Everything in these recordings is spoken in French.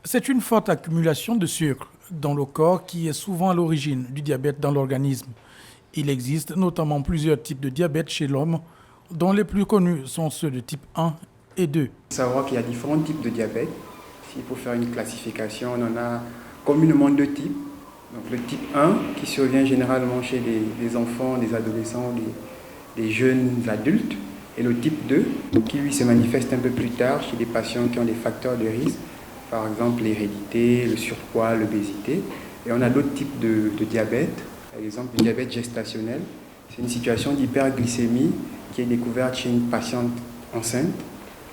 C'est une forte accumulation de sucre dans le corps qui est souvent à l'origine du diabète dans l'organisme. Il existe notamment plusieurs types de diabète chez l'homme, dont les plus connus sont ceux de type 1 et 2. Il faut savoir qu'il y a différents types de diabète. S'il faut faire une classification, on en a communément deux types. Donc le type 1 qui survient généralement chez les enfants, les adolescents, les jeunes adultes. Et le type 2 qui lui se manifeste un peu plus tard chez des patients qui ont des facteurs de risque, par exemple l'hérédité, le surpoids, l'obésité. Et on a d'autres types de diabète, par exemple le diabète gestationnel. C'est une situation d'hyperglycémie qui est découverte chez une patiente enceinte.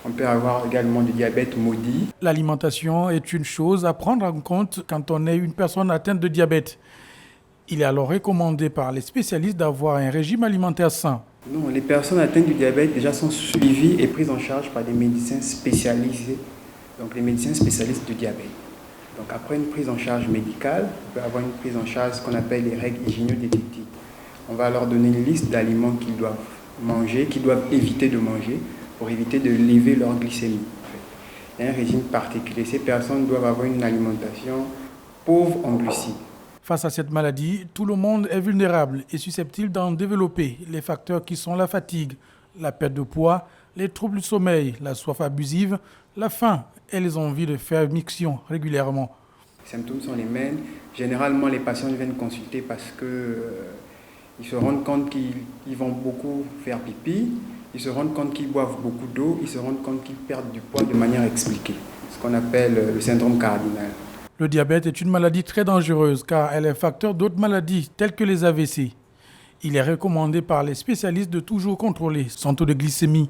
On peut avoir également du diabète maudit. L'alimentation est une chose à prendre en compte quand on est une personne atteinte de diabète. Il est alors recommandé par les spécialistes d'avoir un régime alimentaire sain. Non, les personnes atteintes du diabète déjà sont suivies et prises en charge par des médecins spécialisés, donc les médecins spécialistes du diabète. Donc après une prise en charge médicale, on peut avoir une prise en charge, ce qu'on appelle les règles hygiéno-diététiques. On va leur donner une liste d'aliments qu'ils doivent manger, qu'ils doivent éviter de manger pour éviter de lever leur glycémie. Il y a un régime particulier. Ces personnes doivent avoir une alimentation pauvre en glucides. Face à cette maladie, tout le monde est vulnérable et susceptible d'en développer. Les facteurs qui sont la fatigue, la perte de poids, les troubles du sommeil, la soif abusive, la faim et les envies de faire miction régulièrement. Les symptômes sont les mêmes. Généralement, les patients viennent consulter parce qu'ils se rendent compte qu'ils vont beaucoup faire pipi, ils se rendent compte qu'ils boivent beaucoup d'eau, ils se rendent compte qu'ils perdent du poids de manière expliquée, ce qu'on appelle le syndrome cardinal. Le diabète est une maladie très dangereuse car elle est facteur d'autres maladies telles que les AVC. Il est recommandé par les spécialistes de toujours contrôler son taux de glycémie.